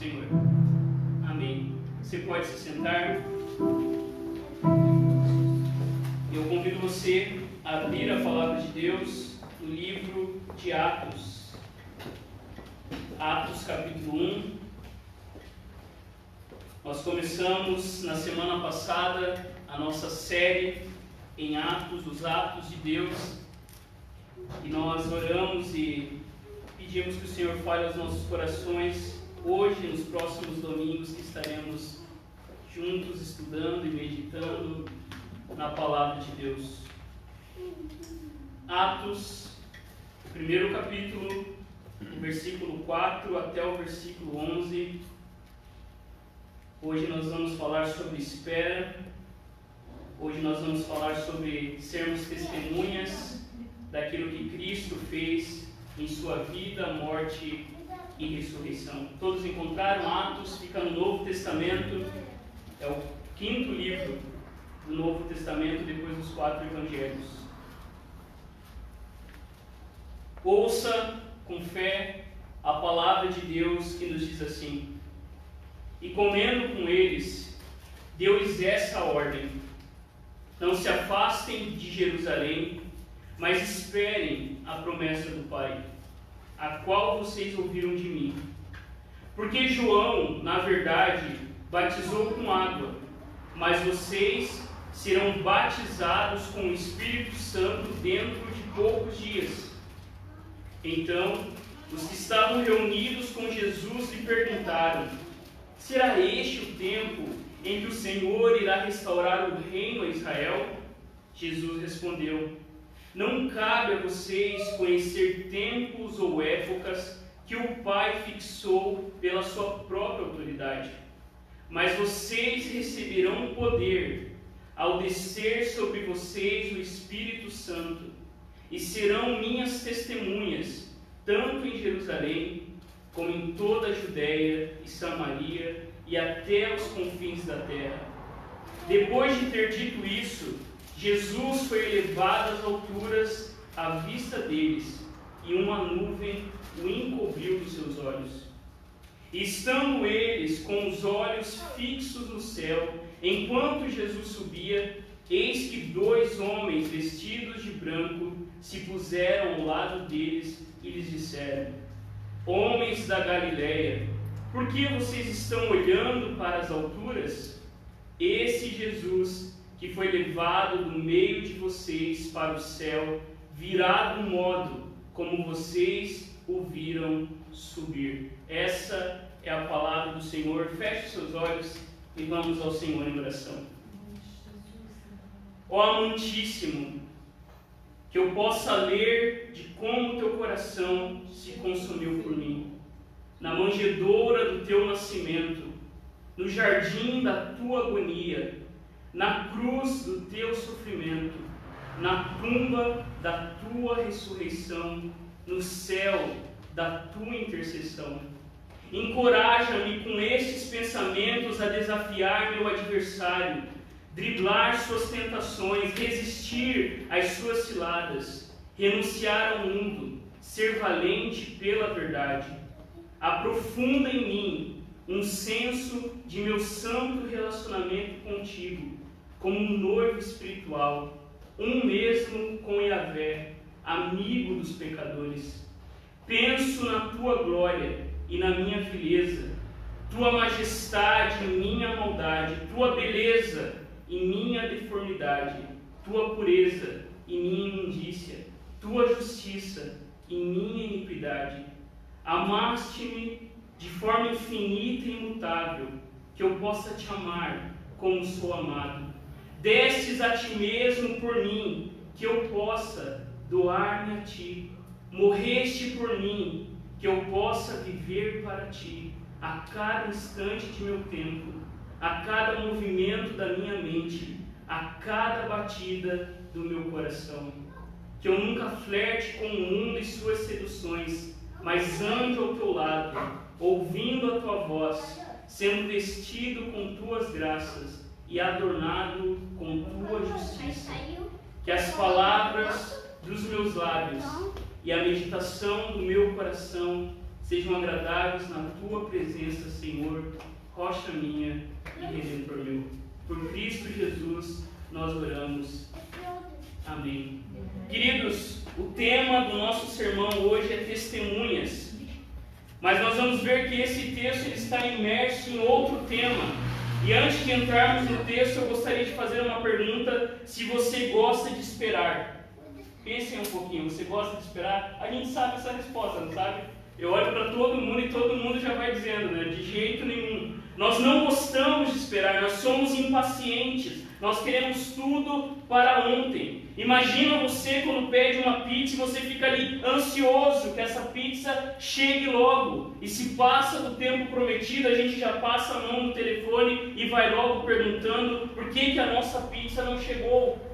Senhor. Amém. Você pode se sentar. Eu convido você a abrir a palavra de Deus no livro de Atos. Atos capítulo 1. Nós começamos na semana passada a nossa série em Atos, os Atos de Deus. E nós oramos e pedimos que o Senhor fale aos nossos corações hoje e nos próximos domingos que estaremos juntos estudando e meditando na palavra de Deus. Atos, primeiro capítulo, versículo 4 até o versículo 11. Hoje nós vamos falar sobre espera. Hoje nós vamos falar sobre sermos testemunhas daquilo que Cristo fez em sua vida, morte e ressurreição. Todos encontraram? Atos fica no Novo Testamento, é o quinto livro do Novo Testamento, depois dos 4 Evangelhos. Ouça com fé a palavra de Deus que nos diz assim: e comendo com eles, deu-lhes essa ordem: não se afastem de Jerusalém, mas esperem a promessa do Pai, a qual vocês ouviram de mim. Porque João, na verdade, batizou com água, mas vocês serão batizados com o Espírito Santo dentro de poucos dias. Então, os que estavam reunidos com Jesus lhe perguntaram: será este o tempo em que o Senhor irá restaurar o reino a Israel? Jesus respondeu: não cabe a vocês conhecer tempos ou épocas que o Pai fixou pela sua própria autoridade, mas vocês receberão poder ao descer sobre vocês o Espírito Santo, e serão minhas testemunhas, tanto em Jerusalém, como em toda a Judéia e Samaria e até os confins da terra. Depois de ter dito isso, Jesus foi elevado às alturas à vista deles, e uma nuvem o encobriu dos seus olhos. E estando eles com os olhos fixos no céu, enquanto Jesus subia, eis que 2 homens vestidos de branco se puseram ao lado deles e lhes disseram: homens da Galileia, por que vocês estão olhando para as alturas? Esse Jesus que foi levado do meio de vocês para o céu, virá do modo como vocês o viram subir. Essa é a palavra do Senhor. Feche seus olhos e vamos ao Senhor em oração. Ó amantíssimo, que eu possa ler de como teu coração se consumiu por mim, na manjedoura do teu nascimento, no jardim da tua agonia, na cruz do teu sofrimento, na tumba da tua ressurreição, no céu da tua intercessão. Encoraja-me com estes pensamentos a desafiar meu adversário, driblar suas tentações, resistir às suas ciladas, renunciar ao mundo, ser valente pela verdade. Aprofunda em mim um senso de meu santo relacionamento contigo, como um noivo espiritual, um mesmo com Yahvé, amigo dos pecadores. Penso na tua glória e na minha vileza, tua majestade em minha maldade, tua beleza em minha deformidade, tua pureza em minha imundícia, tua justiça em minha iniquidade. Amaste-me de forma infinita e imutável, que eu possa te amar como sou amado. Destes a ti mesmo por mim, que eu possa doar-me a ti. Morreste por mim, que eu possa viver para ti, a cada instante de meu tempo, a cada movimento da minha mente, a cada batida do meu coração. Que eu nunca flerte com o mundo e suas seduções, mas ande ao teu lado, ouvindo a tua voz, sendo vestido com tuas graças e adornado com tua justiça. Que as palavras dos meus lábios e a meditação do meu coração sejam agradáveis na tua presença, Senhor, rocha minha e redentor meu. Por Cristo Jesus nós oramos. Amém. Queridos, o tema do nosso sermão hoje é testemunhas. Mas nós vamos ver que esse texto ele está imerso em outro tema. E antes de entrarmos no texto, eu gostaria de fazer uma pergunta: se você gosta de esperar. Pensem um pouquinho, você gosta de esperar? A gente sabe essa resposta, não sabe? Eu olho para todo mundo e todo mundo já vai dizendo, né? De jeito nenhum. Nós não gostamos de esperar, nós somos impacientes. Nós queremos tudo para ontem. Imagina você quando pede uma pizza e você fica ali ansioso que essa pizza chegue logo. E se passa do tempo prometido, a gente já passa a mão no telefone e vai logo perguntando por que a nossa pizza não chegou.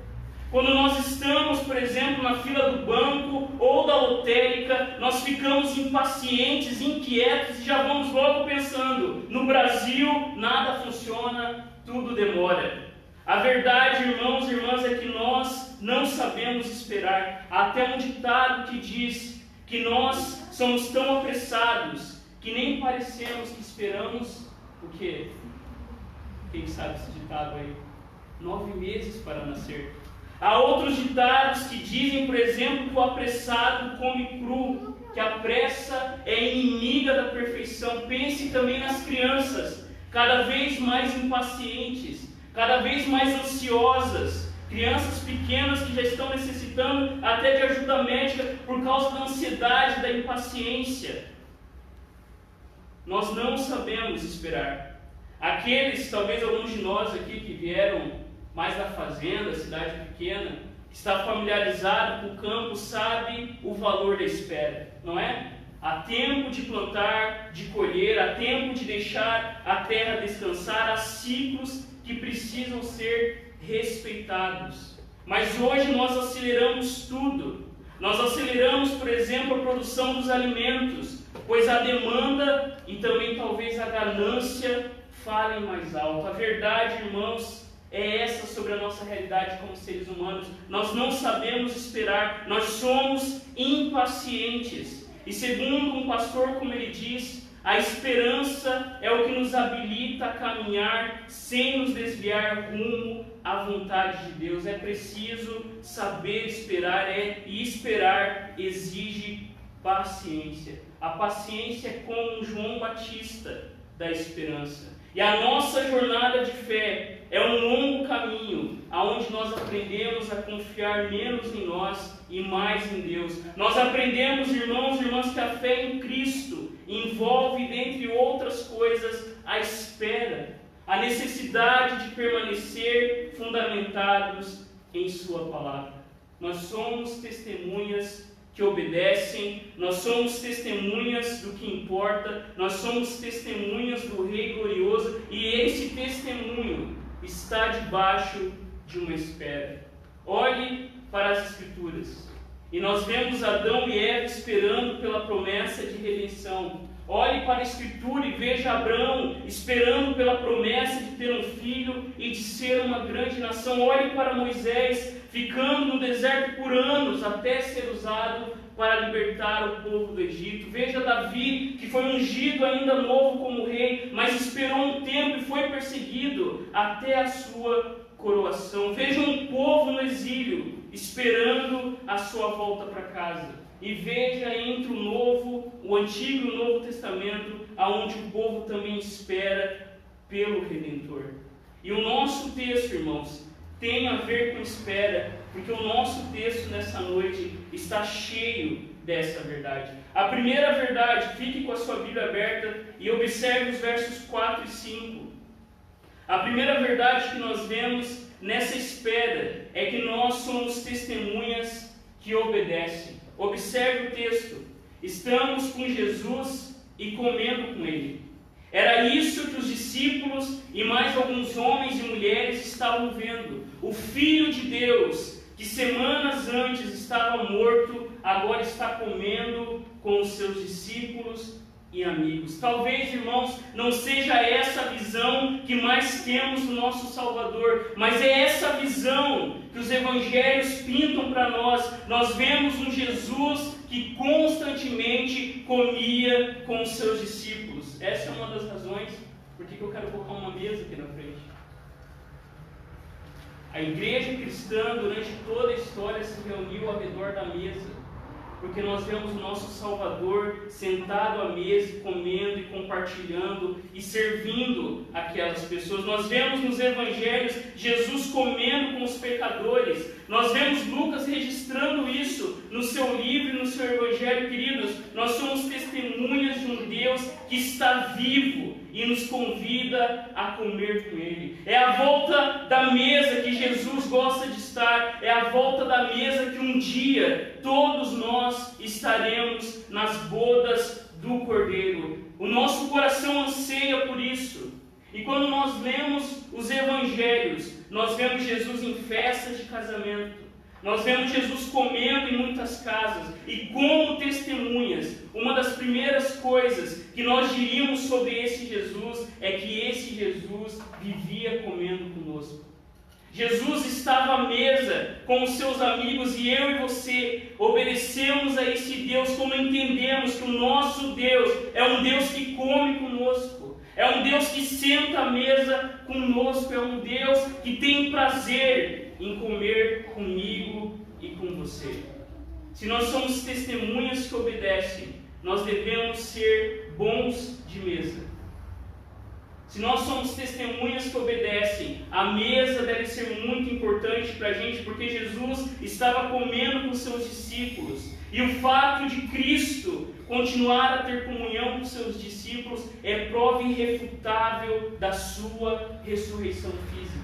Quando nós estamos, por exemplo, na fila do banco ou da lotérica, nós ficamos impacientes, inquietos e já vamos logo pensando: no Brasil nada funciona, tudo demora. A verdade, irmãos e irmãs, é que nós não sabemos esperar. Há até um ditado que diz que nós somos tão apressados que nem parecemos que esperamos o quê? Quem sabe esse ditado aí? 9 meses para nascer. Há outros ditados que dizem, por exemplo, que o apressado come cru, que a pressa é inimiga da perfeição. Pense também nas crianças, cada vez mais impacientes, cada vez mais ansiosas, crianças pequenas que já estão necessitando até de ajuda médica por causa da ansiedade, da impaciência. Nós não sabemos esperar. Aqueles, talvez alguns de nós aqui que vieram mais da fazenda, cidade pequena, que está familiarizado com o campo, sabe o valor da espera, não é? Há tempo de plantar, de colher, há tempo de deixar a terra descansar, há ciclos que precisam ser respeitados. Mas hoje nós aceleramos tudo. Nós aceleramos, por exemplo, a produção dos alimentos, pois a demanda e também talvez a ganância falem mais alto. A verdade, irmãos, é essa sobre a nossa realidade como seres humanos. Nós não sabemos esperar, nós somos impacientes. E segundo um pastor, como ele diz, a esperança é o que nos habilita a caminhar sem nos desviar rumo à vontade de Deus. É preciso saber esperar, e esperar exige paciência. A paciência é como um João Batista da esperança. E a nossa jornada de fé é um longo caminho, onde nós aprendemos a confiar menos em nós e mais em Deus. Nós aprendemos, irmãos e irmãs, que a fé em Cristo envolve, dentre outras coisas, a espera, a necessidade de permanecer fundamentados em Sua palavra. Nós somos testemunhas que obedecem, nós somos testemunhas do que importa, nós somos testemunhas do Rei glorioso, e esse testemunho está debaixo de uma espera. Olhe para as Escrituras, e nós vemos Adão e Eva esperando pela promessa de redenção. Olhe para a Escritura e veja Abraão esperando pela promessa de ter um filho e de ser uma grande nação. Olhe para Moisés ficando no deserto por anos até ser usado para libertar o povo do Egito. Veja Davi, que foi ungido ainda novo como rei, mas esperou um tempo e foi perseguido até a sua coroação. Veja um povo no exílio esperando a sua volta para casa. E veja entre o Antigo e o Novo Testamento, aonde o povo também espera pelo Redentor. E o nosso texto, irmãos, tem a ver com espera, porque o nosso texto nessa noite está cheio dessa verdade. A primeira verdade, fique com a sua Bíblia aberta e observe os versos 4 e 5. A primeira verdade que nós vemos nessa espera é que nós somos testemunhas que obedecem. Observe o texto. Estamos com Jesus e comendo com Ele. Era isso que os discípulos e mais alguns homens e mulheres estavam vendo. O Filho de Deus, que semanas antes estava morto, agora está comendo com os seus discípulos e amigos. Talvez, irmãos, não seja essa a visão que mais temos do nosso Salvador, mas é essa visão que os evangelhos pintam para nós. Nós vemos um Jesus que constantemente comia com os seus discípulos. Essa é uma das razões por que eu quero colocar uma mesa aqui na frente. A igreja cristã, durante toda a história, se reuniu ao redor da mesa, porque nós vemos o nosso Salvador sentado à mesa, comendo e compartilhando e servindo aquelas pessoas. Nós vemos nos evangelhos Jesus comendo com os pecadores. Nós vemos Lucas registrando isso no seu livro e no seu evangelho. Queridos, nós somos testemunhas de um Deus que está vivo e nos convida a comer com Ele. É a volta da mesa que Jesus gosta de estar, é a volta da mesa que um dia todos nós estaremos nas bodas do Cordeiro. O nosso coração anseia por isso. E quando nós lemos os evangelhos, nós vemos Jesus em festas de casamento. Nós vemos Jesus comendo em muitas casas. E como testemunhas, uma das primeiras coisas que nós diríamos sobre esse Jesus é que esse Jesus vivia comendo conosco. Jesus estava à mesa com os seus amigos e eu e você obedecemos a esse Deus como entendemos que o nosso Deus é um Deus que come conosco. É um Deus que senta à mesa conosco. É um Deus que tem prazer em comer comigo e com você. Se nós somos testemunhas que obedecem, nós devemos ser bons de mesa. Se nós somos testemunhas que obedecem, a mesa deve ser muito importante para a gente, porque Jesus estava comendo com seus discípulos. E o fato de Cristo continuar a ter comunhão com seus discípulos é prova irrefutável da sua ressurreição física.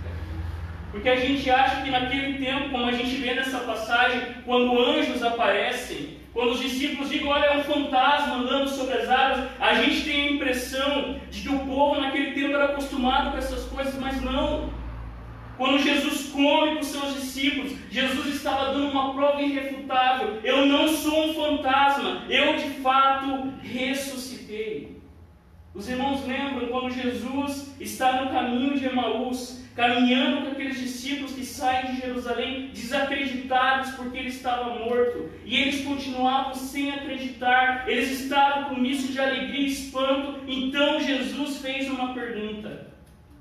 Porque a gente acha que naquele tempo, como a gente vê nessa passagem, quando anjos aparecem, quando os discípulos dizem, olha, é um fantasma andando sobre as águas, a gente tem a impressão de que o povo naquele tempo era acostumado com essas coisas, mas não. Quando Jesus come com seus discípulos, Jesus estava dando uma prova irrefutável. Eu não sou um fantasma, eu de fato ressuscitei. Os irmãos lembram quando Jesus está no caminho de Emaús, caminhando com aqueles discípulos que saem de Jerusalém desacreditados porque ele estava morto. E eles continuavam sem acreditar, eles estavam com misto de alegria e espanto. Então Jesus fez uma pergunta.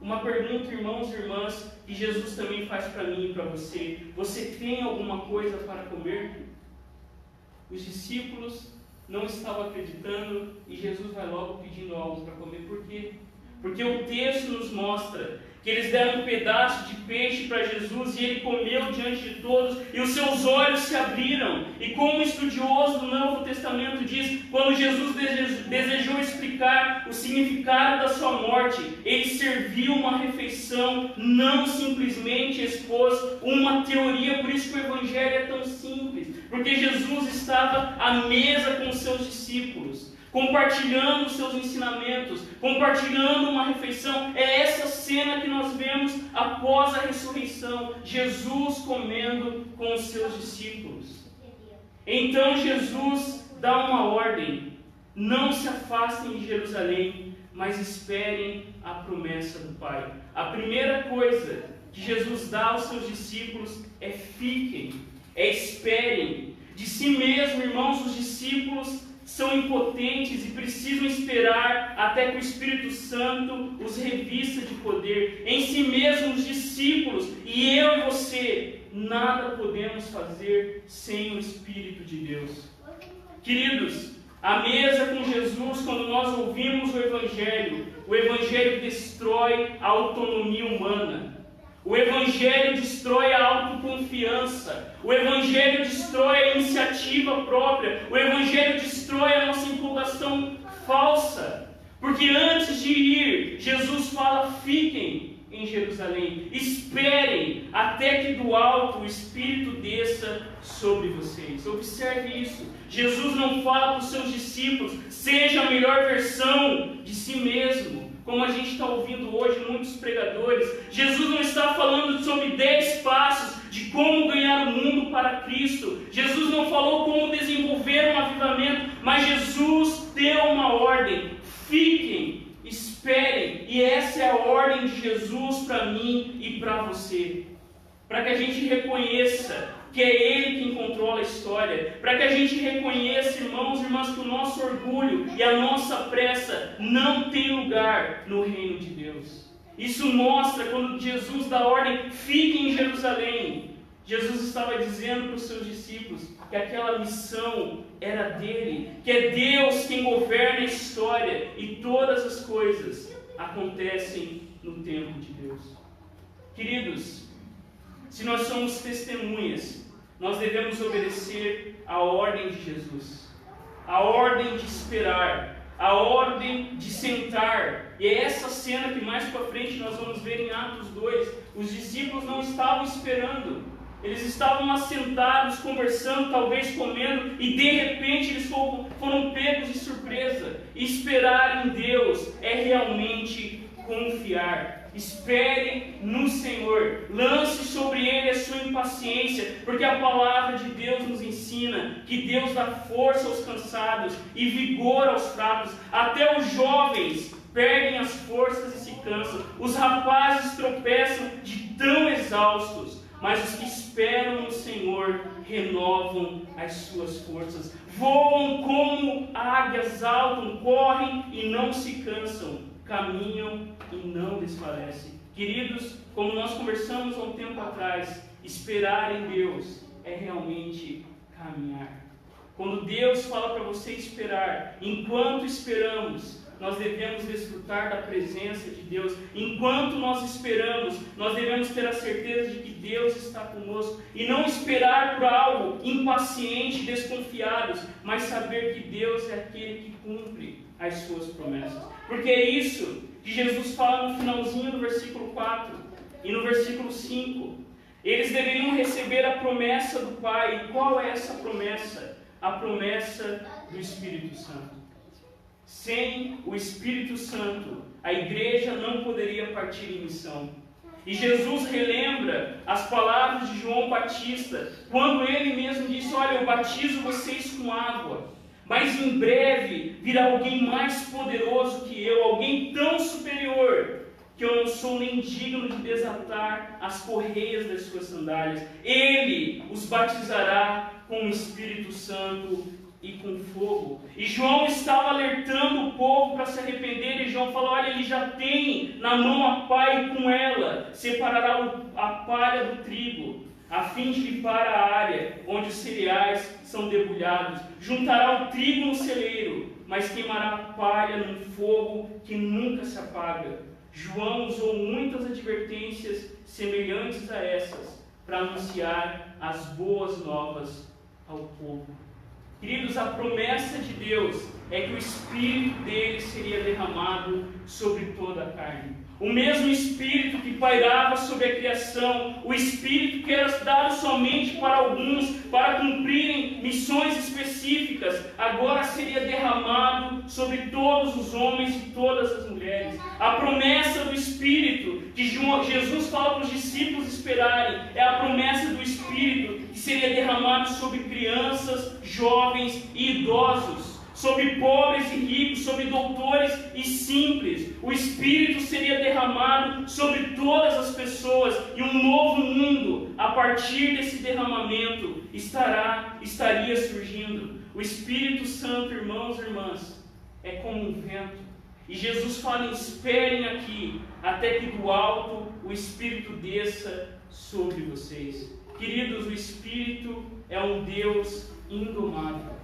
Uma pergunta, irmãos e irmãs, que Jesus também faz para mim e para você. Você tem alguma coisa para comer? Os discípulos não estavam acreditando e Jesus vai logo pedindo algo para comer. Por quê? Porque o texto nos mostra que eles deram um pedaço de peixe para Jesus e ele comeu diante de todos e os seus olhos se abriram. E como um estudioso do Novo Testamento diz, quando Jesus desejou explicar o significado da sua morte, ele serviu uma refeição, não simplesmente expôs uma teoria. Por isso que o Evangelho é tão simples, porque Jesus estava à mesa com os seus discípulos, compartilhando os seus ensinamentos, compartilhando uma refeição. É essa cena que nós vemos após a ressurreição, Jesus comendo com os seus discípulos. Então Jesus dá uma ordem: não se afastem de Jerusalém, mas esperem a promessa do Pai. A primeira coisa que Jesus dá aos seus discípulos é fiquem, é esperem. De si mesmo, irmãos, os discípulos são impotentes e precisam esperar até que o Espírito Santo os revista de poder. Em si mesmos, os discípulos, e eu e você, nada podemos fazer sem o Espírito de Deus. Queridos, a mesa com Jesus, quando nós ouvimos o Evangelho destrói a autonomia humana. O Evangelho destrói a autoconfiança. O Evangelho destrói a iniciativa própria. O Evangelho destrói a nossa empolgação falsa. Porque antes de ir, Jesus fala: fiquem em Jerusalém, esperem até que do alto o Espírito desça sobre vocês. Observe isso. Jesus não fala para os seus discípulos: seja a melhor versão de si mesmo, como a gente está ouvindo hoje muitos pregadores. Jesus não está falando sobre 10 passos de como ganhar o mundo para Cristo. Jesus não falou como desenvolver um avivamento, mas Jesus deu uma ordem: fiquem, esperem. E essa é a ordem de Jesus para mim e para você. Para que a gente reconheça que é Ele quem controla a história, para que a gente reconheça, irmãos e irmãs, que o nosso orgulho e a nossa pressa não tem lugar no reino de Deus. Isso mostra quando Jesus dá ordem, fiquem em Jerusalém. Jesus estava dizendo para os seus discípulos que aquela missão era dele, que é Deus quem governa a história e todas as coisas acontecem no tempo de Deus. Queridos, se nós somos testemunhas, nós devemos obedecer a ordem de Jesus, a ordem de esperar, a ordem de sentar. E é essa cena que mais para frente nós vamos ver em Atos 2. Os discípulos não estavam esperando, eles estavam assentados, conversando, talvez comendo, e de repente eles foram pegos de surpresa. Esperar em Deus é realmente confiar. Espere no Senhor, lance sobre Ele a sua impaciência, porque a palavra de Deus nos ensina que Deus dá força aos cansados e vigor aos fracos. Até os jovens perdem as forças e se cansam, os rapazes tropeçam de tão exaustos, mas os que esperam no Senhor renovam as suas forças, voam como águias, saltam, correm e não se cansam, caminham e não desfalecem. Queridos, como nós conversamos há um tempo atrás, esperar em Deus é realmente caminhar. Quando Deus fala para você esperar, enquanto esperamos, nós devemos desfrutar da presença de Deus. Enquanto nós esperamos, nós devemos ter a certeza de que Deus está conosco. E não esperar por algo impaciente, desconfiados, mas saber que Deus é aquele que cumpre as suas promessas. Porque é isso que Jesus fala no finalzinho do versículo 4 e no versículo 5. Eles deveriam receber a promessa do Pai. E qual é essa promessa? A promessa do Espírito Santo. Sem o Espírito Santo, a igreja não poderia partir em missão. E Jesus relembra as palavras de João Batista, quando ele mesmo disse: olha, eu batizo vocês com água, mas em breve virá alguém mais poderoso que eu, alguém tão superior, que eu não sou nem digno de desatar as correias das suas sandálias. Ele os batizará com o Espírito Santo e com fogo. E João estava alertando o povo para se arrepender, e João falou: olha, ele já tem na mão a pá, e com ela separará a palha do trigo, a fim de limpar a área onde os cereais são debulhados. Juntará o trigo no celeiro, mas queimará a palha num fogo que nunca se apaga. João usou muitas advertências semelhantes a essas para anunciar as boas novas ao povo. Queridos, a promessa de Deus é que o Espírito dele seria derramado sobre toda a carne. O mesmo Espírito que pairava sobre a criação, o Espírito que era dado somente para alguns, para cumprirem missões específicas, agora seria derramado sobre todos os homens e todas as mulheres. A promessa do Espírito que Jesus fala para os discípulos esperarem é a promessa do Espírito que seria derramado sobre crianças, jovens e idosos, sobre pobres e ricos, sobre doutores e simples. O Espírito seria derramado sobre todas as pessoas, e um novo mundo, a partir desse derramamento, estaria surgindo. O Espírito Santo, irmãos e irmãs, é como um vento. E Jesus fala: esperem aqui, até que do alto o Espírito desça sobre vocês. Queridos, o Espírito é um Deus indomável,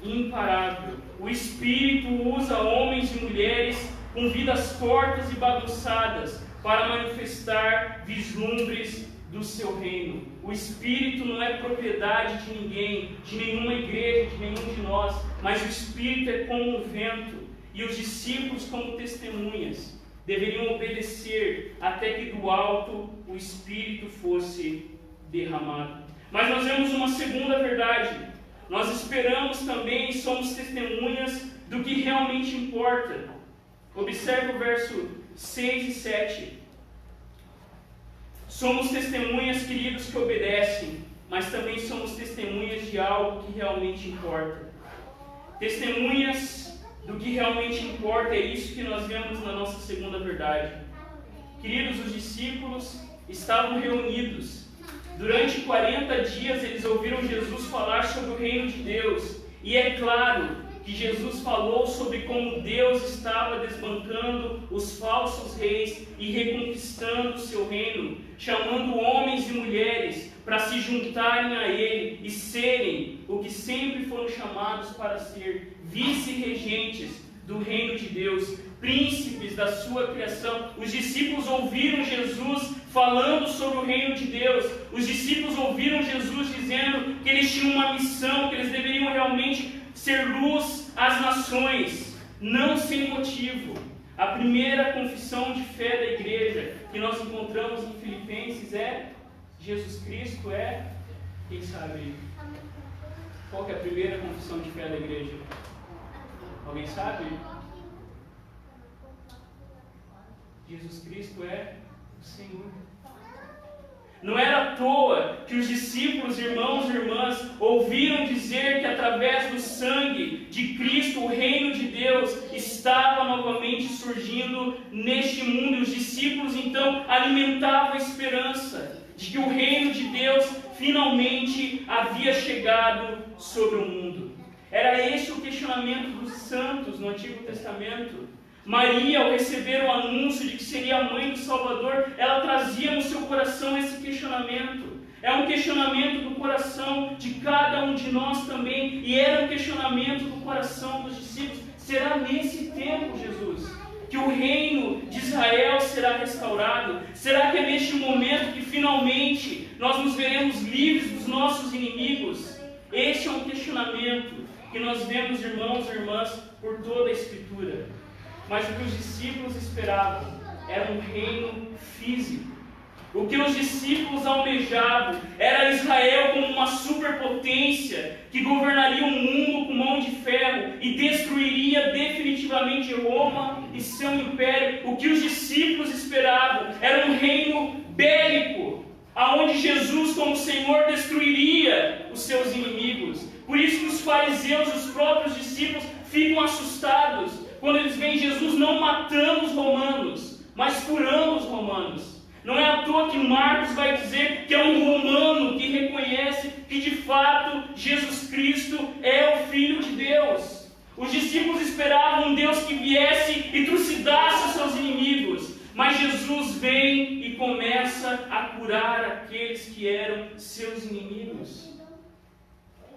imparável. O Espírito usa homens e mulheres com vidas tortas e bagunçadas para manifestar vislumbres do seu reino. O Espírito não é propriedade de ninguém, de nenhuma igreja, de nenhum de nós, mas o Espírito é como um vento, e os discípulos, como testemunhas, deveriam obedecer até que do alto o Espírito fosse derramado. Mas nós vemos uma segunda verdade. Nós esperamos também e somos testemunhas do que realmente importa. Observe o verso 6 e 7. Somos testemunhas, queridos, que obedecem, mas também somos testemunhas de algo que realmente importa. Testemunhas do que realmente importa, é isso que nós vemos na nossa segunda verdade. Queridos, os discípulos estavam reunidos Durante 40 dias eles ouviram Jesus falar sobre o reino de Deus. E é claro que Jesus falou sobre como Deus estava desbancando os falsos reis e reconquistando o seu reino, chamando homens e mulheres para se juntarem a Ele e serem o que sempre foram chamados para ser, vice-regentes do reino de Deus, príncipes da sua criação. Os discípulos ouviram Jesus falando sobre o reino de Deus. Os discípulos ouviram Jesus dizendo que eles tinham uma missão, que eles deveriam realmente ser luz às nações, não sem motivo. A primeira confissão de fé da igreja que nós encontramos em Filipenses é: Jesus Cristo é, quem sabe? Qual que é a primeira confissão de fé da igreja? Alguém sabe? Jesus Cristo é o Senhor. Não era à toa que os discípulos, irmãos e irmãs, ouviram dizer que através do sangue de Cristo o reino de Deus estava novamente surgindo neste mundo. E os discípulos então alimentavam a esperança de que o reino de Deus finalmente havia chegado sobre o mundo. Era este o questionamento dos santos no Antigo Testamento. Maria, ao receber o anúncio de que seria a mãe do Salvador, ela trazia no seu coração esse questionamento. É um questionamento do coração de cada um de nós também, e era um questionamento do coração dos discípulos. Será nesse tempo, Jesus, que o reino de Israel será restaurado? Será que é neste momento que finalmente nós nos veremos livres dos nossos inimigos? Este é um questionamento que nós vemos, irmãos e irmãs, por toda a Escritura. Mas o que os discípulos esperavam era um reino físico. O que os discípulos almejavam era Israel como uma superpotência que governaria o mundo com mão de ferro e destruiria definitivamente Roma e seu império. O que os discípulos esperavam era um reino bélico, aonde Jesus como Senhor destruiria os seus inimigos. Por isso que os fariseus, os próprios discípulos, ficam assustados quando eles veem Jesus não matando os romanos, mas curando os romanos. Não é à toa que Marcos vai dizer que é um romano que reconhece que de fato Jesus Cristo é o Filho de Deus. Os discípulos esperavam um Deus que viesse e trucidasse os seus inimigos, mas Jesus vem e começa a curar aqueles que eram seus inimigos.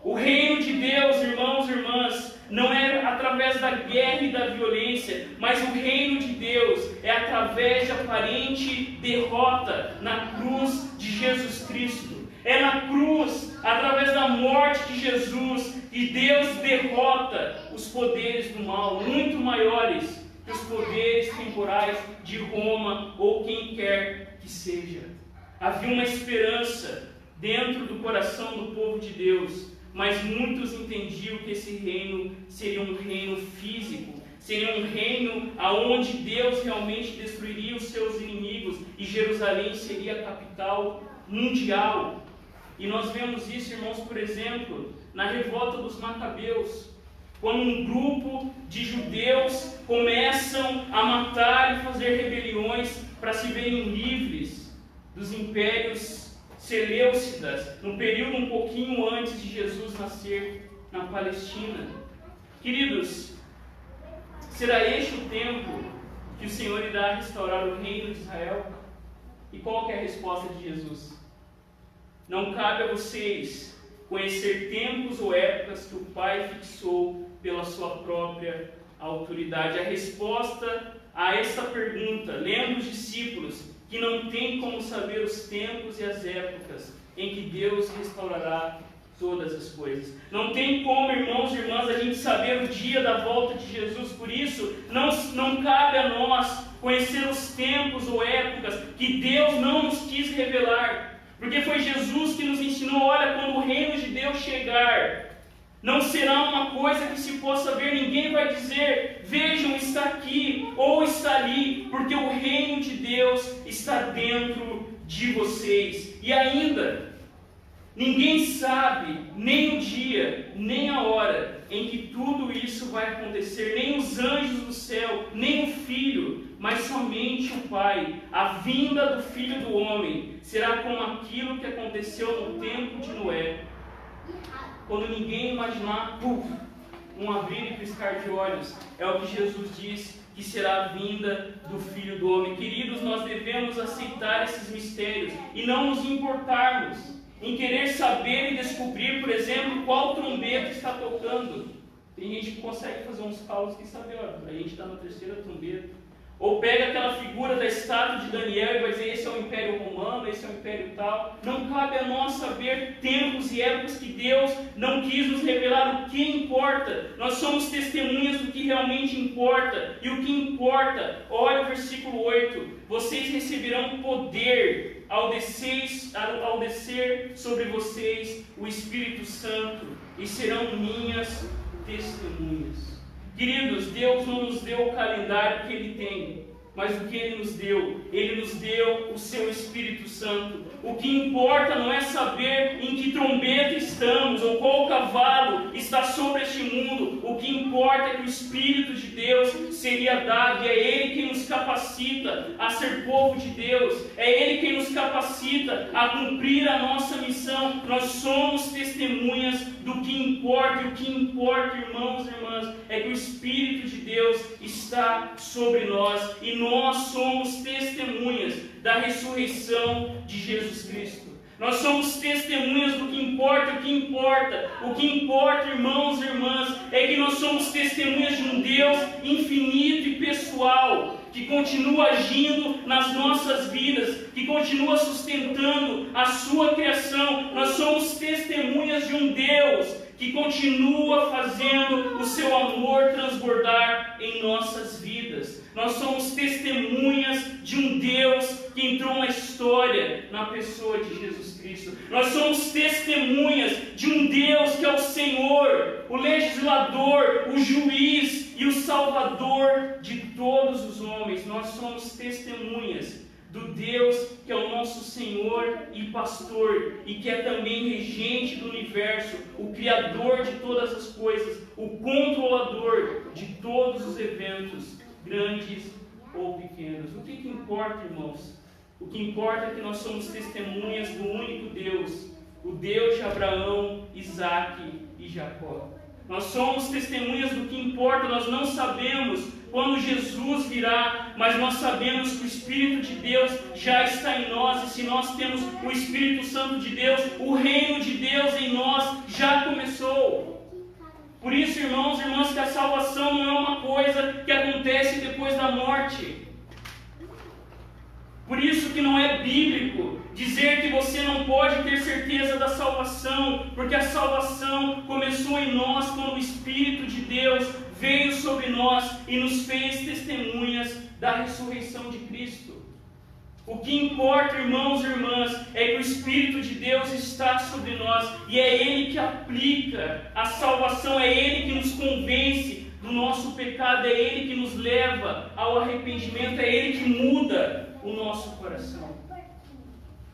O reino de Deus, irmãos e irmãs, não é através da guerra e da violência, mas o reino de Deus é através de aparente derrota na cruz de Jesus Cristo. É na cruz, através da morte de Jesus, que Deus derrota os poderes do mal, muito maiores que os poderes temporais de Roma ou quem quer que seja. Havia uma esperança dentro do coração do povo de Deus, mas muitos entendiam que esse reino seria um reino físico, seria um reino aonde Deus realmente destruiria os seus inimigos e Jerusalém seria a capital mundial. E nós vemos isso, irmãos, por exemplo, na revolta dos Macabeus, quando um grupo de judeus começam a matar e fazer rebeliões para se verem livres dos impérios seleucidas, no período um pouquinho antes de Jesus nascer na Palestina. Queridos, será este o tempo que o Senhor irá restaurar o reino de Israel? E qual que é a resposta de Jesus? Não cabe a vocês conhecer tempos ou épocas que o Pai fixou pela sua própria autoridade. A resposta a esta pergunta, lembra os discípulos que não tem como saber os tempos e as épocas em que Deus restaurará todas as coisas. Não tem como, irmãos e irmãs, a gente saber o dia da volta de Jesus. Por isso, não cabe a nós conhecer os tempos ou épocas que Deus não nos quis revelar. Porque foi Jesus que nos ensinou: olha, quando o reino de Deus chegar, não será uma coisa que se possa ver, ninguém vai dizer, vejam, está aqui ou está ali, porque o reino de Deus está dentro de vocês. E ainda, ninguém sabe nem o dia, nem a hora em que tudo isso vai acontecer, nem os anjos do céu, nem o Filho, mas somente o Pai. A vinda do Filho do Homem será como aquilo que aconteceu no tempo de Noé, quando ninguém imaginar, um abrir e piscar de olhos. É o que Jesus diz que será a vinda do Filho do Homem. Queridos, nós devemos aceitar esses mistérios e não nos importarmos em querer saber e descobrir, por exemplo, qual trombeta está tocando. Tem gente que consegue fazer uns cálculos que sabe, a gente está na terceira trombeta. Ou pega aquela figura da estátua de Daniel e vai dizer, esse é o Império Romano, esse é o Império tal. Não cabe a nós saber tempos e épocas que Deus não quis nos revelar o que importa. Nós somos testemunhas do que realmente importa. E o que importa, olha o versículo 8. Vocês receberão poder ao descer sobre vocês o Espírito Santo e serão minhas testemunhas. Queridos, Deus não nos deu o calendário que Ele tem, mas o que Ele nos deu? Ele nos deu o seu Espírito Santo. O que importa não é saber em que trombeta estamos, ou qual cavalo está sobre este mundo. O que importa é que o Espírito de Deus seria dado, e é Ele quem nos capacita a ser povo de Deus. É Ele quem nos capacita a cumprir a nossa missão. Nós somos testemunhas do que importa, e o que importa, irmãos e irmãs, é que o Espírito de Deus está sobre nós, e nós somos testemunhas da ressurreição de Jesus Cristo. Nós somos testemunhas do que importa, o que importa. O que importa, irmãos e irmãs, é que nós somos testemunhas de um Deus infinito e pessoal, que continua agindo nas nossas vidas, que continua sustentando a sua criação. Nós somos testemunhas de um Deus que continua fazendo o seu amor transbordar em nossas vidas. Nós somos testemunhas de um Deus que entrou na história na pessoa de Jesus Cristo. Nós somos testemunhas de um Deus que é o Senhor, o legislador, o juiz e o salvador de todos os homens. Nós somos testemunhas do Deus que é o nosso Senhor e pastor, e que é também regente do universo, o Criador de todas as coisas, o controlador de todos os eventos, grandes ou pequenos. O que importa, irmãos? O que importa é que nós somos testemunhas do único Deus, o Deus de Abraão, Isaque e Jacó. Nós somos testemunhas do que importa. Nós não sabemos quando Jesus virá, mas nós sabemos que o Espírito de Deus já está em nós, e se nós temos o Espírito Santo de Deus, o reino de Deus em nós já começou. Por isso, irmãos e irmãs, que a salvação não é uma coisa que acontece depois da morte. Por isso que não é bíblico dizer que você não pode ter certeza da salvação, porque a salvação começou em nós quando o Espírito de Deus veio sobre nós e nos fez testemunhas da ressurreição de Cristo. O que importa, irmãos e irmãs, é que o Espírito de Deus está sobre nós, e é Ele que aplica a salvação, é Ele que nos convence do nosso pecado, é Ele que nos leva ao arrependimento, é Ele que muda o nosso coração.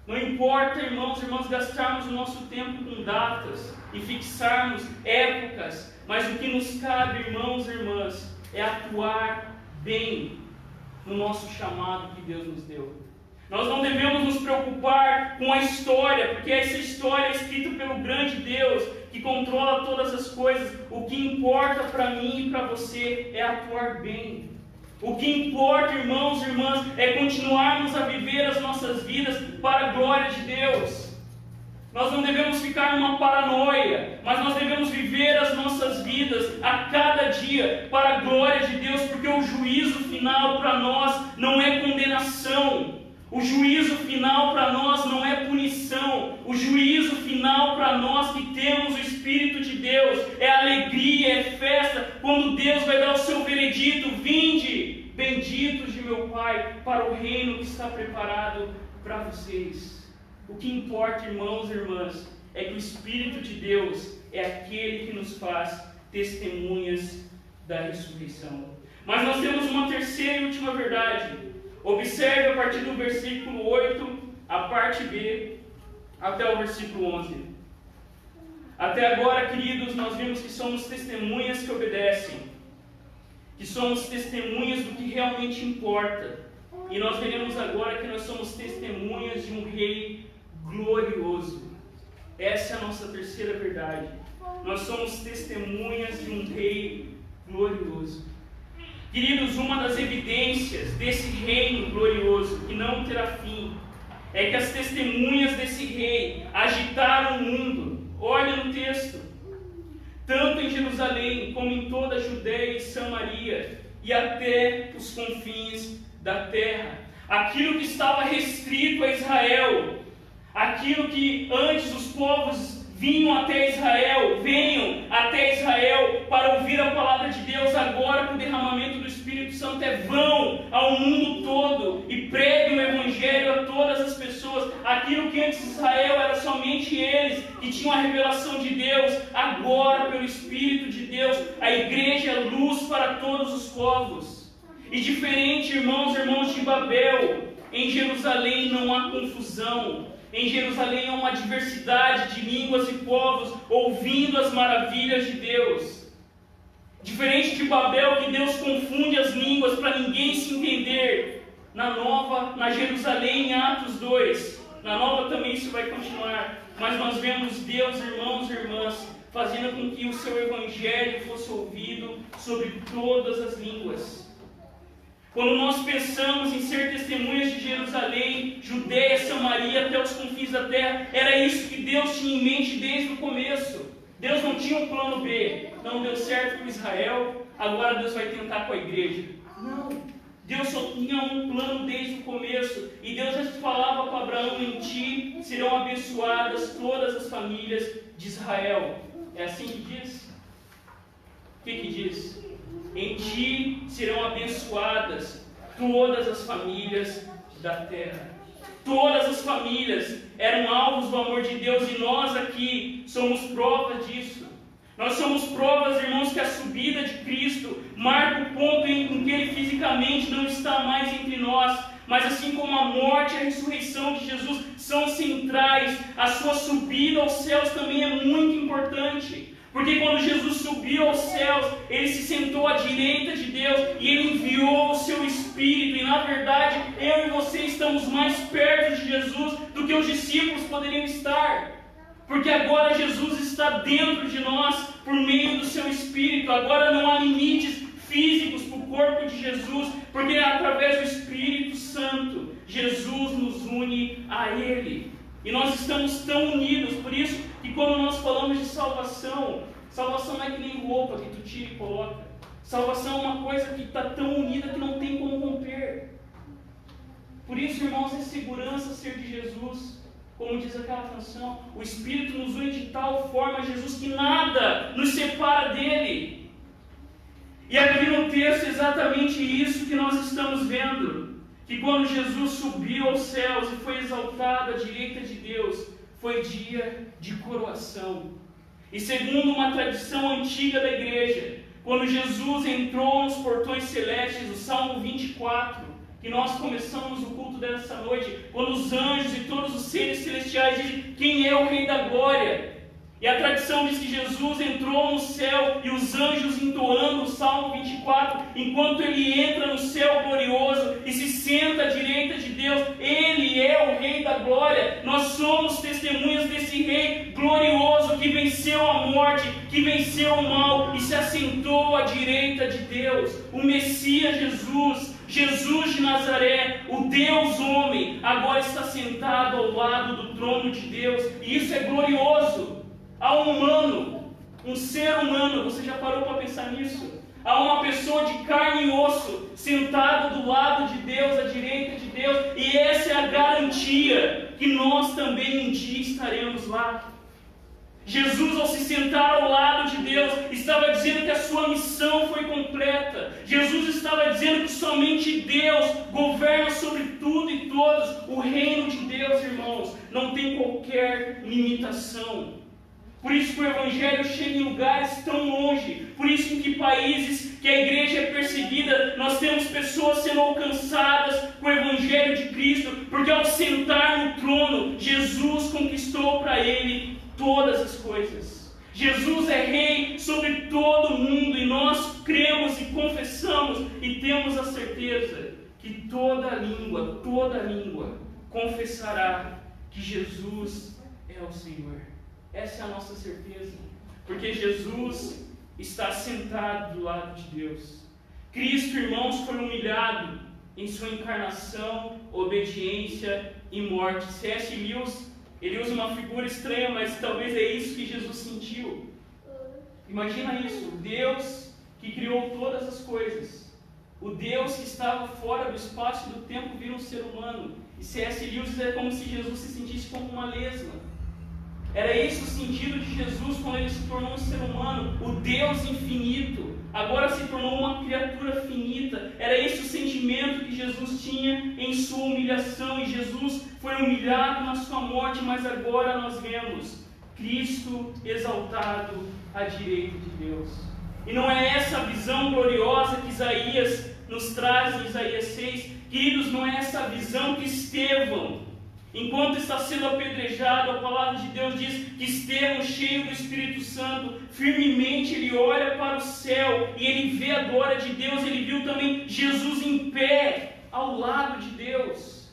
Não importa, irmãos e irmãs, gastarmos o nosso tempo com datas e fixarmos épocas, mas o que nos cabe, irmãos e irmãs, é atuar bem no nosso chamado que Deus nos deu. Nós não devemos nos preocupar com a história, porque essa história é escrita pelo grande Deus, que controla todas as coisas. O que importa para mim e para você é atuar bem. O que importa, irmãos e irmãs, é continuarmos a viver as nossas vidas para a glória de Deus. Nós não devemos ficar numa paranoia, mas nós devemos viver as nossas vidas a cada dia para a glória de Deus, porque o juízo final para nós não é condenação. O juízo final para nós não é punição. O juízo final para nós que temos o Espírito de Deus é alegria, é festa, quando Deus vai dar o seu veredito: vinde, benditos de meu Pai, para o reino que está preparado para vocês. O que importa, irmãos e irmãs, é que o Espírito de Deus é aquele que nos faz testemunhas da ressurreição. Mas nós temos uma terceira e última verdade. Observe a partir do versículo 8, a parte B, até o versículo 11. Até agora, queridos, nós vimos que somos testemunhas que obedecem, que somos testemunhas do que realmente importa. E nós veremos agora que nós somos testemunhas de um Rei glorioso. Essa é a nossa terceira verdade. Nós somos testemunhas de um Rei glorioso. Queridos, uma das evidências desse reino glorioso, que não terá fim, é que as testemunhas desse rei agitaram o mundo. Olha no texto. Tanto em Jerusalém, como em toda a Judéia e Samaria, e até os confins da terra. Aquilo que estava restrito a Israel, aquilo que antes os povos vinham até Israel, venham até Israel para ouvir a palavra de Deus, agora com o derramamento do Espírito Santo vão ao mundo todo e preguem o Evangelho a todas as pessoas. Aquilo que antes Israel era somente eles que tinham a revelação de Deus, agora pelo Espírito de Deus, a igreja é luz para todos os povos. E diferente, irmãos de Babel, em Jerusalém não há confusão. Em Jerusalém há uma diversidade de línguas e povos ouvindo as maravilhas de Deus. Diferente de Babel, que Deus confunde as línguas para ninguém se entender. Na Jerusalém, em Atos 2, na nova também isso vai continuar. Mas nós vemos Deus, irmãos e irmãs, fazendo com que o seu evangelho fosse ouvido sobre todas as línguas. Quando nós pensamos em ser testemunhas de Jerusalém, Judéia, Samaria, até os confins da terra, era isso que Deus tinha em mente desde o começo. Deus não tinha um plano B. Não deu certo com Israel, agora Deus vai tentar com a igreja. Não. Deus só tinha um plano desde o começo. E Deus já falava com Abraão: em ti serão abençoadas todas as famílias de Israel. É assim que diz? O que diz? Em ti serão abençoadas todas as famílias da terra. Todas as famílias eram alvos do amor de Deus, e nós aqui somos prova disso. Nós somos provas, irmãos, que a subida de Cristo marca o ponto em que Ele fisicamente não está mais entre nós. Mas assim como a morte e a ressurreição de Jesus são centrais, a sua subida aos céus também é muito importante. Porque quando Jesus subiu aos céus, Ele se sentou à direita de Deus e Ele enviou o seu Espírito. E na verdade, eu e você estamos mais perto de Jesus do que os discípulos poderiam estar. Porque agora Jesus está dentro de nós por meio do seu Espírito. Agora não há limites físicos para o corpo de Jesus, porque através do Espírito Santo, Jesus nos une a Ele. E nós estamos tão unidos, por isso que quando nós falamos de salvação, salvação não é que nem roupa que tu tira e coloca. Salvação é uma coisa que está tão unida que não tem como romper. Por isso, irmãos, é segurança ser de Jesus. Como diz aquela canção, o Espírito nos une de tal forma a Jesus que nada nos separa dele. E aqui no texto é exatamente isso que nós estamos vendo. Que quando Jesus subiu aos céus e foi exaltado à direita de Deus, foi dia de coroação. E segundo uma tradição antiga da igreja, quando Jesus entrou nos portões celestes, o Salmo 24, que nós começamos o culto dessa noite, quando os anjos e todos os seres celestiais dizem: quem é o Rei da Glória? E a tradição diz que Jesus entrou no céu e os anjos entoando o Salmo 24, enquanto ele entra no céu glorioso e se senta à direita de Deus, ele é o Rei da Glória. Nós somos testemunhas desse Rei glorioso que venceu a morte, que venceu o mal e se assentou à direita de Deus. O Messias Jesus de Nazaré, o Deus homem, agora está sentado ao lado do trono de Deus, e isso é glorioso. Há um humano, um ser humano, você já parou para pensar nisso? Há uma pessoa de carne e osso, sentado do lado de Deus, à direita de Deus, e essa é a garantia que nós também um dia estaremos lá. Jesus, ao se sentar ao lado de Deus, estava dizendo que a sua missão foi completa. Jesus estava dizendo que somente Deus governa sobre tudo e todos. O reino de Deus, irmãos, não tem qualquer limitação. Por isso que o Evangelho chega em lugares tão longe. Por isso que em países que a igreja é perseguida, nós temos pessoas sendo alcançadas com o Evangelho de Cristo. Porque ao sentar no trono, Jesus conquistou para ele todas as coisas. Jesus é Rei sobre todo o mundo. E nós cremos e confessamos toda língua confessará que Jesus é o Senhor. Essa é a nossa certeza, porque Jesus está sentado do lado de Deus. Cristo, irmãos, foi humilhado em sua encarnação, obediência e morte. C.S. Lewis, ele usa uma figura estranha, mas talvez é isso que Jesus sentiu. Imagina isso, Deus que criou todas as coisas, o Deus que estava fora do espaço e do tempo vira um ser humano. E C.S. Lewis é como se Jesus se sentisse como uma lesma. Era esse o sentido de Jesus quando ele se tornou um ser humano. O Deus infinito agora se tornou uma criatura finita. Era esse o sentimento que Jesus tinha em sua humilhação. E Jesus foi humilhado na sua morte, mas agora nós vemos Cristo exaltado à direita de Deus. E não é essa a visão gloriosa que Isaías nos traz em Isaías 6. Queridos, não é essa a visão que Estevão, enquanto está sendo apedrejado, a palavra de Deus diz que Estevão, cheio do Espírito Santo, firmemente ele olha para o céu e ele vê a glória de Deus. Ele viu também Jesus em pé ao lado de Deus.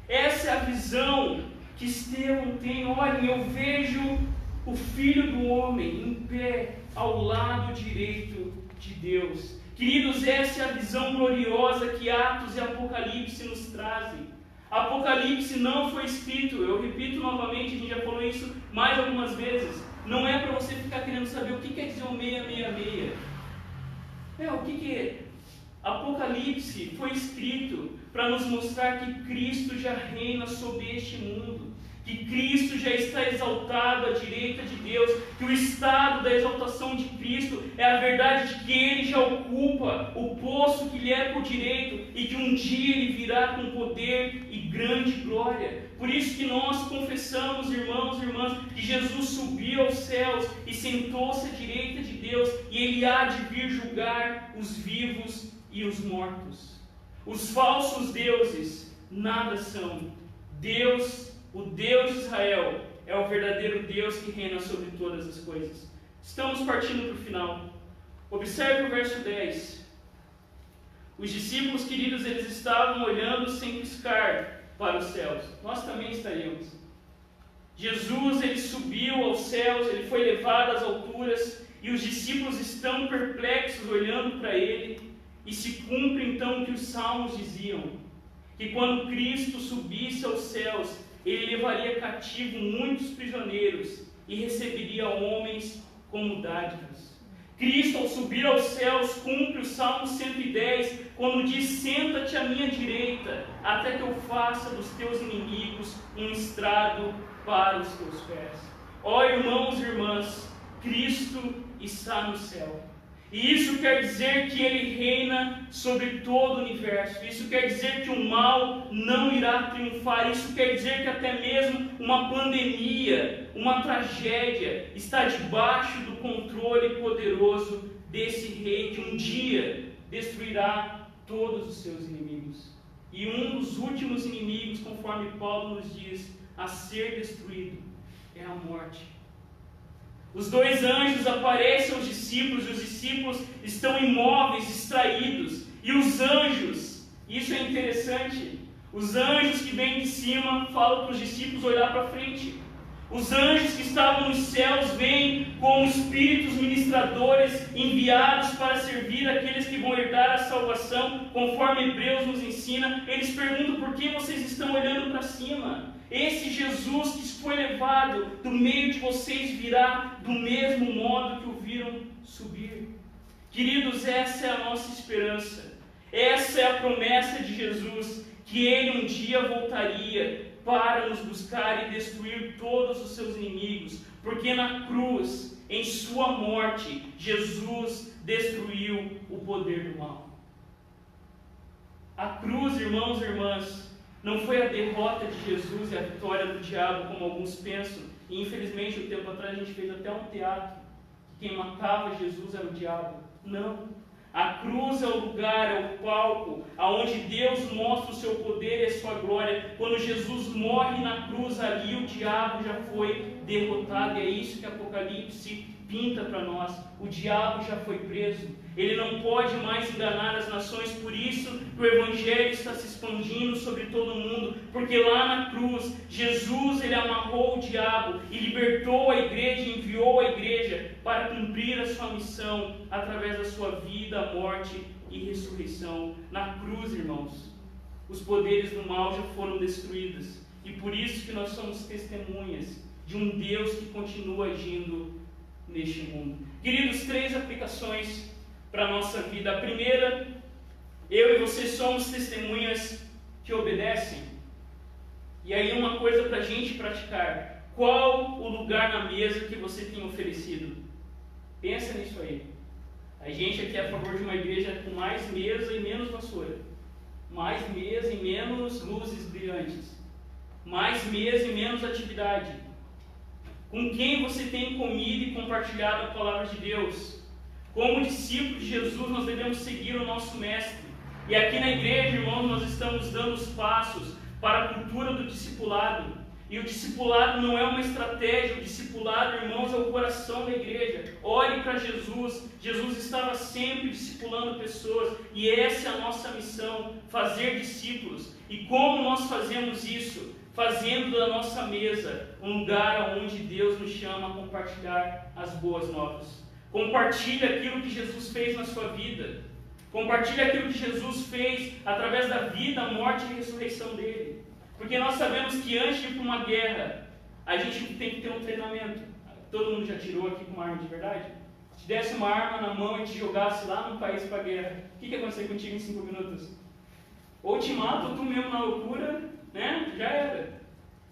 Essa é a visão que Estevão tem. Olhem, eu vejo o Filho do Homem em pé ao lado direito de Deus. Queridos, essa é a visão gloriosa que Atos e Apocalipse nos trazem. Apocalipse não foi escrito, eu repito novamente, a gente já falou isso mais algumas vezes, não é para você ficar querendo saber o que quer dizer o 666. O que é? Apocalipse foi escrito para nos mostrar que Cristo já reina sobre este mundo, que Cristo já está exaltado à direita de Deus, que o estado da exaltação de Cristo é a verdade de que Ele já ocupa o posto que lhe é por direito e que um dia Ele virá com poder e grande glória. Por isso que nós confessamos, irmãos e irmãs, que Jesus subiu aos céus e sentou-se à direita de Deus e Ele há de vir julgar os vivos e os mortos. Os falsos deuses nada são. Deus, o Deus de Israel, é o verdadeiro Deus que reina sobre todas as coisas. Estamos partindo para o final. Observe o verso 10. Os discípulos, queridos, eles estavam olhando sem piscar para os céus. Nós também estaríamos. Jesus, ele subiu aos céus, ele foi levado às alturas, e os discípulos estão perplexos olhando para ele, e se cumpre então o que os salmos diziam, que quando Cristo subisse aos céus, ele levaria cativo muitos prisioneiros e receberia homens como dádivas. Cristo, ao subir aos céus, cumpre o Salmo 110, quando diz: senta-te à minha direita, até que eu faça dos teus inimigos um estrado para os teus pés. Ó irmãos e irmãs, Cristo está no céu. E isso quer dizer que Ele reina sobre todo o universo. Isso quer dizer que o mal não irá triunfar. Isso quer dizer que até mesmo uma pandemia, uma tragédia, está debaixo do controle poderoso desse rei que um dia destruirá todos os seus inimigos. E um dos últimos inimigos, conforme Paulo nos diz, a ser destruído é a morte. Os dois anjos aparecem aos discípulos, e os discípulos estão imóveis, distraídos. E os anjos, isso é interessante, os anjos que vêm de cima falam para os discípulos olhar para frente. Os anjos que estavam nos céus vêm como espíritos ministradores enviados para servir aqueles que vão herdar a salvação, conforme Hebreus nos ensina. Eles perguntam: por que vocês estão olhando para cima? Esse Jesus que foi levado do meio de vocês virá do mesmo modo que o viram subir. Queridos, essa é a nossa esperança. Essa é a promessa de Jesus, que Ele um dia voltaria para nos buscar e destruir todos os seus inimigos, porque na cruz, em sua morte, Jesus destruiu o poder do mal. A cruz, irmãos e irmãs, não foi a derrota de Jesus e a vitória do diabo, como alguns pensam. E infelizmente, um tempo atrás, a gente fez até um teatro que quem matava Jesus era o diabo. Não. A cruz é o lugar, é o palco, aonde Deus mostra o seu poder e a sua glória. Quando Jesus morre na cruz, ali o diabo já foi derrotado. E é isso que Apocalipse pinta para nós. O diabo já foi preso, ele não pode mais enganar as nações, por isso que o Evangelho está se expandindo sobre todo mundo, porque lá na cruz, Jesus ele amarrou o diabo e libertou a igreja, enviou a igreja para cumprir a sua missão através da sua vida, morte e ressurreição. Na cruz, irmãos, os poderes do mal já foram destruídos, e por isso que nós somos testemunhas de um Deus que continua agindo neste mundo. Queridos, 3 aplicações para a nossa vida. A primeira, eu e você somos testemunhas que obedecem. E aí uma coisa para a gente praticar: qual o lugar na mesa que você tem oferecido? Pensa nisso aí. A gente aqui é a favor de uma igreja com mais mesa e menos vassoura, mais mesa e menos luzes brilhantes, mais mesa e menos atividade. Com quem você tem comido e compartilhado a palavra de Deus? Como discípulos de Jesus, nós devemos seguir o nosso Mestre. E aqui na igreja, irmãos, nós estamos dando os passos para a cultura do discipulado. E o discipulado não é uma estratégia, o discipulado, irmãos, é o coração da igreja. Olhe para Jesus. Jesus estava sempre discipulando pessoas, e essa é a nossa missão, fazer discípulos. E como nós fazemos isso? Fazendo da nossa mesa um lugar onde Deus nos chama a compartilhar as boas novas. Compartilhe aquilo que Jesus fez na sua vida. Compartilhe aquilo que Jesus fez através da vida, morte e ressurreição dele. Porque nós sabemos que antes de ir para uma guerra, a gente tem que ter um treinamento. Todo mundo já tirou aqui com uma arma de verdade? Se te desse uma arma na mão e te jogasse lá no país para a guerra, o que ia acontecer contigo em 5 minutos? Ou te mata, ou tu mesmo na loucura, né? Já era.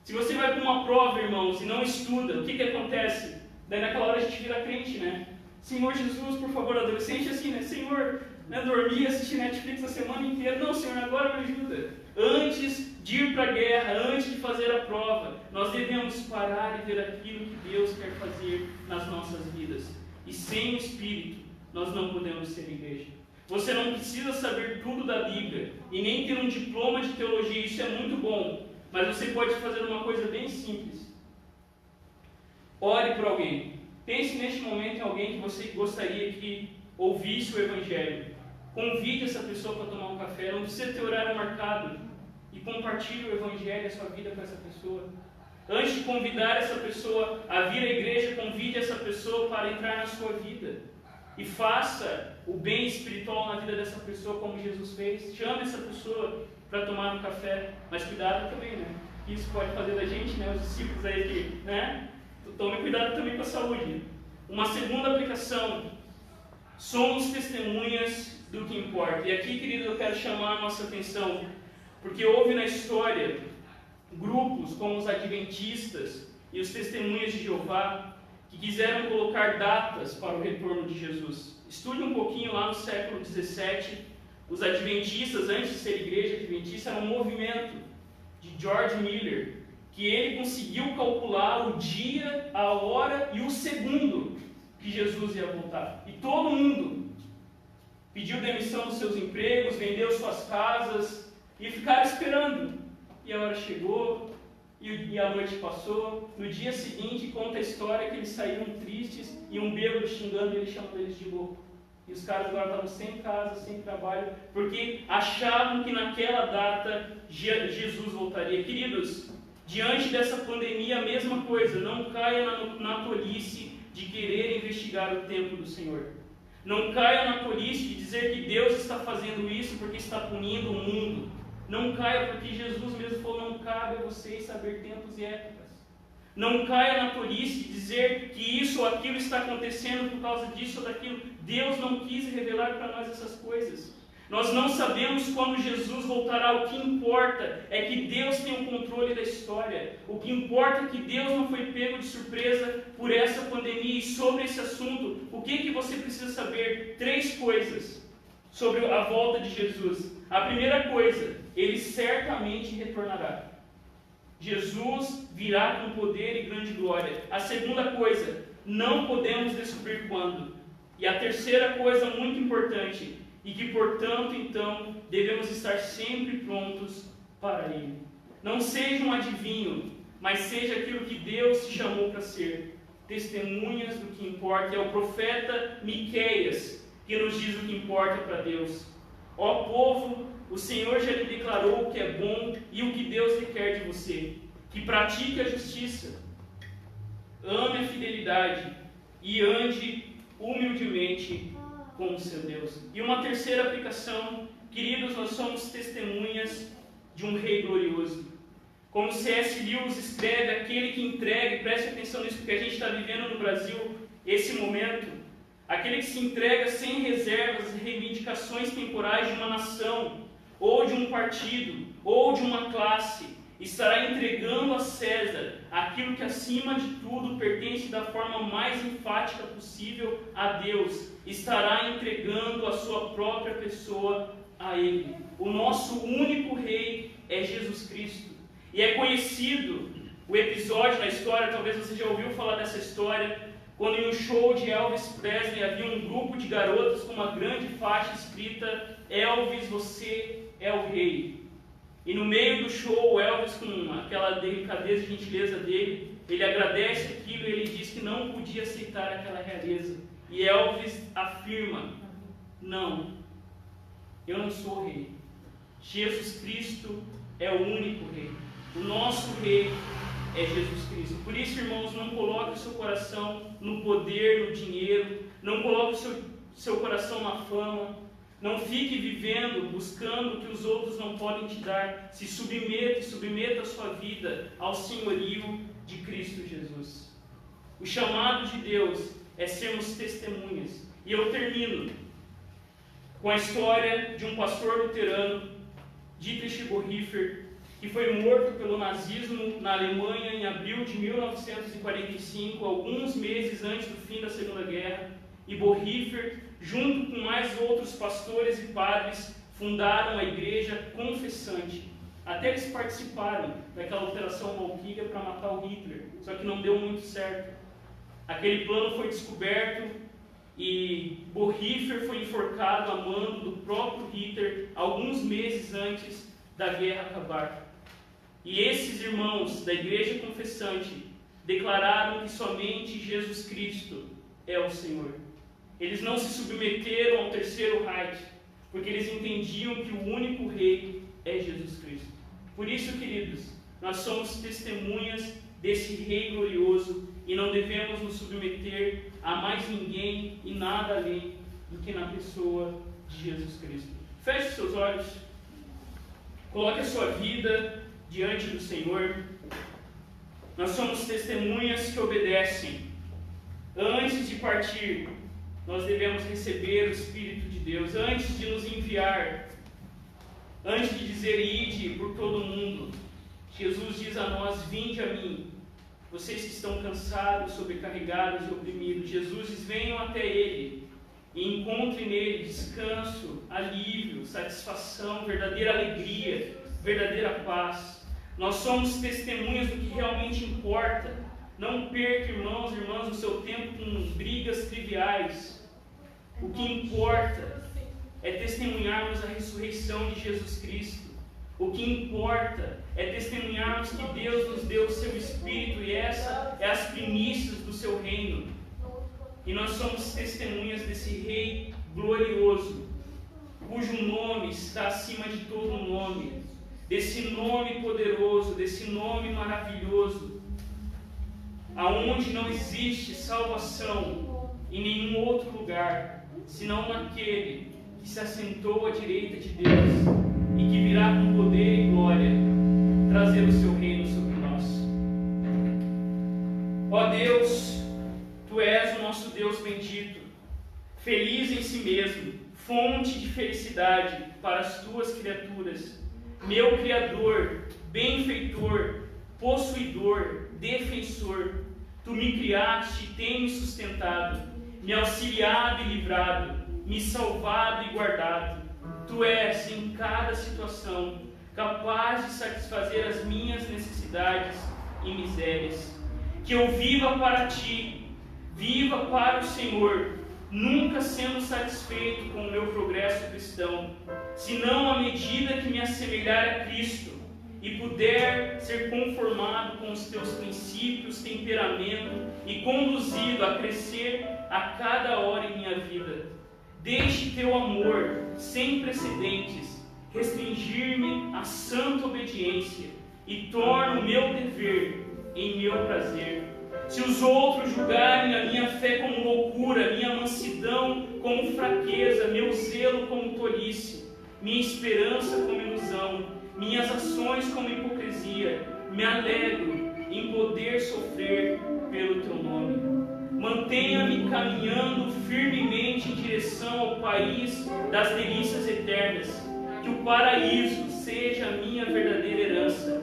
Se você vai para uma prova, irmãos, e não estuda, o que acontece? Daí naquela hora a gente vira crente, né? Senhor Jesus, por favor, adolescente assim, né? Senhor, né, dormi, assisti Netflix a semana inteira. Não, Senhor, agora me ajuda. Antes de ir para a guerra, antes de fazer a prova, nós devemos parar e ver aquilo que Deus quer fazer nas nossas vidas. E sem o Espírito, nós não podemos ser igreja. Você não precisa saber tudo da Bíblia e nem ter um diploma de teologia, isso é muito bom, mas você pode fazer uma coisa bem simples. Ore por alguém. Pense neste momento em alguém que você gostaria que ouvisse o Evangelho. Convide essa pessoa para tomar um café, não precisa ter horário marcado, e compartilhe o Evangelho, a sua vida com essa pessoa. Antes de convidar essa pessoa a vir à igreja, convide essa pessoa para entrar na sua vida. E faça o bem espiritual na vida dessa pessoa como Jesus fez. Chame essa pessoa para tomar um café. Mas cuidado também, né? Isso pode fazer da gente, né? Os discípulos aí que, né? Tome cuidado também com a saúde. Uma segunda aplicação. Somos testemunhas do que importa. E aqui, querido, eu quero chamar a nossa atenção. Porque houve na história grupos como os adventistas e os testemunhas de Jeová que quiseram colocar datas para o retorno de Jesus. Estude um pouquinho lá no século XVII. Os adventistas, antes de ser igreja adventista, era um movimento de George Miller, que ele conseguiu calcular o dia, a hora e o segundo que Jesus ia voltar. E todo mundo pediu demissão dos seus empregos, vendeu suas casas e ficaram esperando. E a hora chegou, e a noite passou. No dia seguinte, conta a história que eles saíram tristes e um bêbado xingando eles, chamando eles de louco. E os caras agora estavam sem casa, sem trabalho, porque achavam que naquela data Jesus voltaria. Queridos, diante dessa pandemia, a mesma coisa. Não caia na tolice de querer investigar o tempo do Senhor. Não caia na tolice de dizer que Deus está fazendo isso porque está punindo o mundo. Não caia porque Jesus mesmo falou, não cabe a vocês saber tempos e épocas. Não caia na tolice de dizer que isso ou aquilo está acontecendo por causa disso ou daquilo. Deus não quis revelar para nós essas coisas. Nós não sabemos quando Jesus voltará. O que importa é que Deus tem o controle da história. O que importa é que Deus não foi pego de surpresa por essa pandemia. E sobre esse assunto, o que você precisa saber? 3 coisas sobre a volta de Jesus. A primeira coisa, Ele certamente retornará. Jesus virá com poder e grande glória. A segunda coisa, não podemos descobrir quando. E a terceira coisa muito importante, e que portanto então devemos estar sempre prontos para Ele. Não seja um adivinho, mas seja aquilo que Deus te chamou para ser. testemunhas do que importa. É o profeta Miqueias que nos diz o que importa para Deus. Ó povo, o Senhor já lhe declarou o que é bom e o que Deus requer de você, que pratique a justiça, ame a fidelidade e ande humildemente com o seu Deus. E uma terceira aplicação, queridos, nós somos testemunhas de um rei glorioso. Como C.S. Lewis escreve, aquele que entrega, e preste atenção nisso, porque a gente está vivendo no Brasil esse momento, aquele que se entrega sem reservas às reivindicações temporais de uma nação, ou de um partido, ou de uma classe, estará entregando a César aquilo que acima de tudo pertence da forma mais enfática possível a Deus. Estará entregando a sua própria pessoa a Ele. O nosso único rei é Jesus Cristo. E é conhecido o episódio na história, talvez você já ouviu falar dessa história, quando em um show de Elvis Presley havia um grupo de garotas com uma grande faixa escrita: Elvis, você é o rei. E no meio do show, Elvis, com aquela delicadeza e gentileza dele, ele agradece aquilo e ele diz que não podia aceitar aquela realeza. E Elvis afirma: não, eu não sou rei. Jesus Cristo é o único rei. O nosso rei é Jesus Cristo. Por isso, irmãos, não coloque o seu coração no poder, no dinheiro, não coloque o seu coração na fama, não fique vivendo, buscando o que os outros não podem te dar. Se submeta a sua vida ao senhorio de Cristo Jesus. O chamado de Deus é sermos testemunhas. E eu termino com a história de um pastor luterano, Dietrich Bonhoeffer, que foi morto pelo nazismo na Alemanha em abril de 1945, alguns meses antes do fim da Segunda Guerra. E Bonhoeffer, junto com mais outros pastores e padres, fundaram a Igreja Confessante. Até eles participaram daquela Operação Valkyria para matar o Hitler, só que não deu muito certo. Aquele plano foi descoberto e Bonhoeffer foi enforcado a mando do próprio Hitler alguns meses antes da guerra acabar. E esses irmãos da Igreja Confessante declararam que somente Jesus Cristo é o Senhor. Eles não se submeteram ao Terceiro Reich, porque eles entendiam que o único rei é Jesus Cristo. Por isso, queridos, nós somos testemunhas desse rei glorioso e não devemos nos submeter a mais ninguém e nada além do que na pessoa de Jesus Cristo. Feche seus olhos, coloque a sua vida diante do Senhor. Nós somos testemunhas que obedecem. Antes de partir, nós devemos receber o Espírito de Deus. Antes de nos enviar, antes de dizer ide por todo mundo, Jesus diz a nós: vinde a mim, vocês que estão cansados, sobrecarregados e oprimidos. Jesus diz: venham até Ele e encontrem nele descanso, alívio, satisfação, verdadeira alegria, verdadeira paz. Nós somos testemunhas do que realmente importa. Não perca, irmãos e irmãs, o seu tempo com brigas triviais. O que importa é testemunharmos a ressurreição de Jesus Cristo. O que importa é testemunharmos que Deus nos deu o seu Espírito e essa é as primícias do seu reino. E nós somos testemunhas desse Rei glorioso, cujo nome está acima de todo nome, desse nome poderoso, desse nome maravilhoso, aonde não existe salvação em nenhum outro lugar, senão naquele que se assentou à direita de Deus e que virá com poder e glória trazer o seu reino sobre nós. Ó Deus, Tu és o nosso Deus bendito, feliz em si mesmo, fonte de felicidade para as Tuas criaturas, meu Criador, benfeitor, possuidor, defensor. Tu me criaste e tem me sustentado, me auxiliado e livrado, me salvado e guardado. Tu és, em cada situação, capaz de satisfazer as minhas necessidades e misérias. Que eu viva para Ti, viva para o Senhor, nunca sendo satisfeito com o meu progresso cristão, senão à medida que me assemelhar a Cristo, e e puder ser conformado com os teus princípios, temperamento e conduzido a crescer a cada hora em minha vida. Deixe teu amor sem precedentes restringir-me à santa obediência e torne o meu dever em meu prazer. Se os outros julgarem a minha fé como loucura, minha mansidão como fraqueza, meu zelo como tolice, minha esperança como ilusão, minhas ações como hipocrisia, me alegro em poder sofrer pelo teu nome. Mantenha-me caminhando firmemente em direção ao país das delícias eternas. Que o paraíso seja a minha verdadeira herança.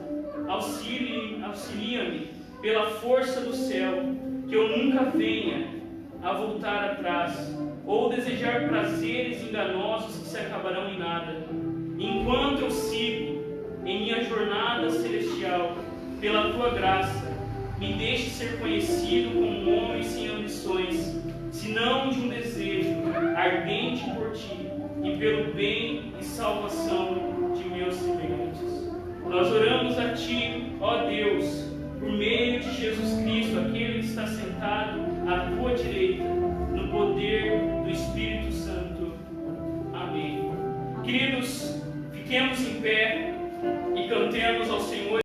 Auxilia-me pela força do céu, que eu nunca venha a voltar atrás, ou desejar prazeres enganosos que se acabarão em nada. Enquanto eu sigo em minha jornada celestial, pela tua graça, me deixe ser conhecido como um homem sem ambições, senão de um desejo ardente por ti e pelo bem e salvação de meus semelhantes. Nós oramos a ti, ó Deus, por meio de Jesus Cristo, aquele que está sentado à tua direita, no poder do Espírito Santo. Amém. Queridos, fiquemos em pé e cantemos ao Senhor.